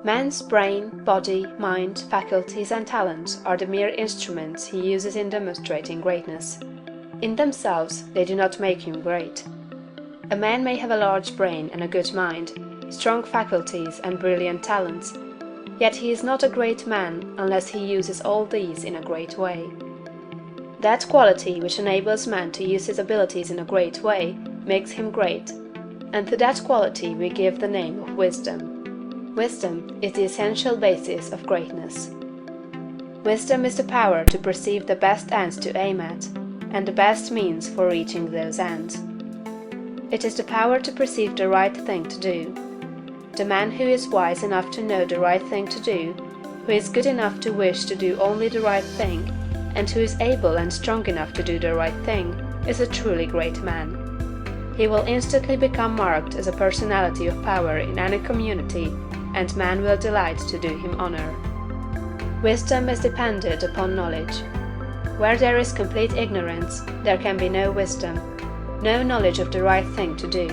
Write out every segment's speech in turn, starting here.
Man's brain, body, mind, faculties, and talents are the mere instruments he uses in demonstrating greatness. In themselves, they do not make him great. A man may have a large brain and a good mind, strong faculties and brilliant talents, yet he is not a great man unless he uses all these in a great way. That quality which enables man to use his abilities in a great way makes him great, and to that quality we give the name of wisdom. Wisdom is the essential basis of greatness. Wisdom is the power to perceive the best ends to aim at, and the best means for reaching those ends. It is the power to perceive the right thing to do. The man who is wise enough to know the right thing to do, who is good enough to wish to do only the right thing, and who is able and strong enough to do the right thing, is a truly great man. He will instantly become marked as a personality of power in any community, and man will delight to do him honor. Wisdom is dependent upon knowledge. Where there is complete ignorance, there can be no wisdom, no knowledge of the right thing to do.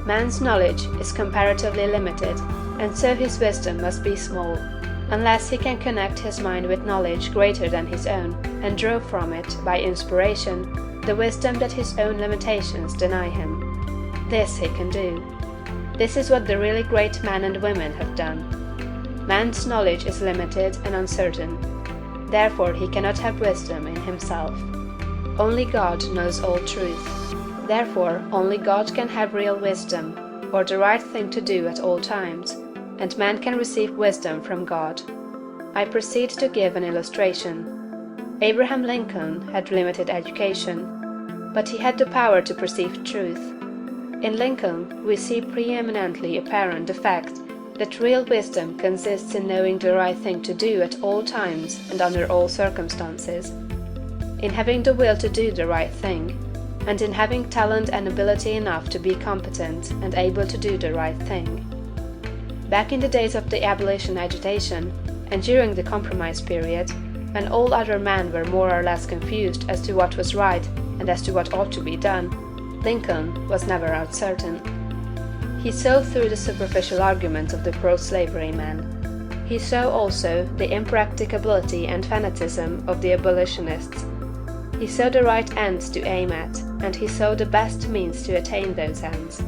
Man's knowledge is comparatively limited, and so his wisdom must be small, unless he can connect his mind with knowledge greater than his own, and draw from it, by inspiration, the wisdom that his own limitations deny him. This he can do. This is what the really great men and women have done. Man's knowledge is limited and uncertain. Therefore he cannot have wisdom in himself. Only God knows all truth. Therefore only God can have real wisdom, or the right thing to do at all times, and man can receive wisdom from God. I proceed to give an illustration. Abraham Lincoln had limited education, but he had the power to perceive truth. In Lincoln, we see preeminently apparent the fact that real wisdom consists in knowing the right thing to do at all times and under all circumstances, in having the will to do the right thing, and in having talent and ability enough to be competent and able to do the right thing. Back in the days of the abolition agitation, and during the compromise period, when all other men were more or less confused as to what was right and as to what ought to be done, Lincoln was never uncertain. He saw through the superficial arguments of the pro-slavery men. He saw also the impracticability and fanaticism of the abolitionists. He saw the right ends to aim at, and he saw the best means to attain those ends.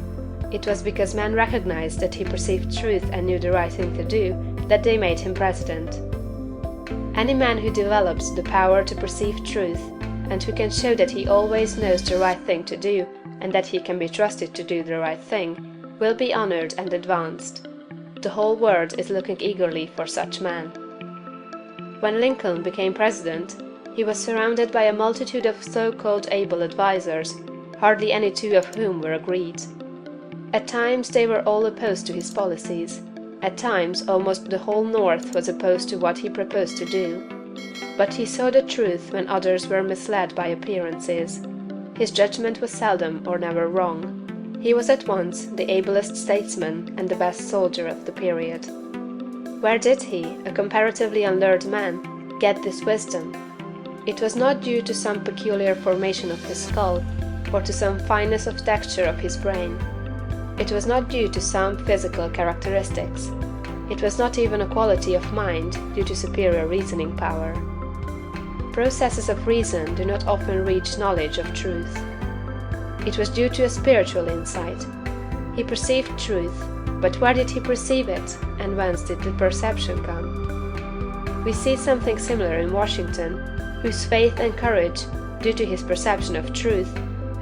It was because men recognized that he perceived truth and knew the right thing to do that they made him president. Any man who develops the power to perceive truth, and who can show that he always knows the right thing to do, and that he can be trusted to do the right thing, will be honored and advanced. The whole world is looking eagerly for such men. When Lincoln became president, he was surrounded by a multitude of so-called able advisers, hardly any two of whom were agreed. At times they were all opposed to his policies. At times almost the whole North was opposed to what he proposed to do. But he saw the truth when others were misled by appearances. His judgment was seldom or never wrong. He was at once the ablest statesman and the best soldier of the period. Where did he, a comparatively unlearned man, get this wisdom? It was not due to some peculiar formation of his skull, or to some fineness of texture of his brain. It was not due to some physical characteristics. It was not even a quality of mind due to superior reasoning power. Processes of reason do not often reach knowledge of truth. It was due to a spiritual insight. He perceived truth, but where did he perceive it, and whence did the perception come? We see something similar in Washington, whose faith and courage, due to his perception of truth,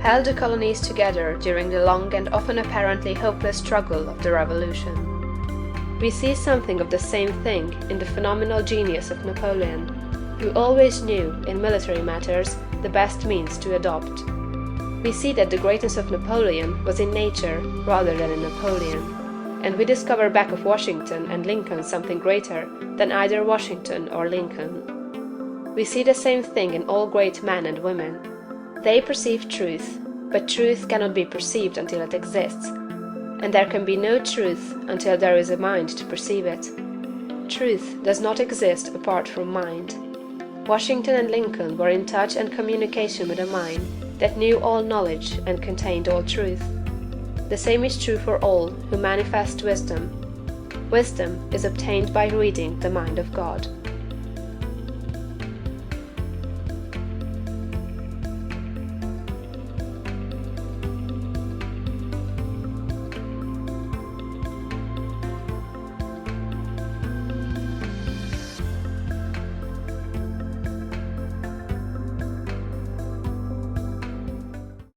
held the colonies together during the long and often apparently hopeless struggle of the Revolution. We see something of the same thing in the phenomenal genius of Napoleon, who always knew, in military matters, the best means to adopt. We see that the greatness of Napoleon was in nature rather than in Napoleon, and we discover back of Washington and Lincoln something greater than either Washington or Lincoln. We see the same thing in all great men and women. They perceive truth, but truth cannot be perceived until it exists, and there can be no truth until there is a mind to perceive it. Truth does not exist apart from mind. Washington and Lincoln were in touch and communication with a mind that knew all knowledge and contained all truth. The same is true for all who manifest wisdom. Wisdom is obtained by reading the mind of God.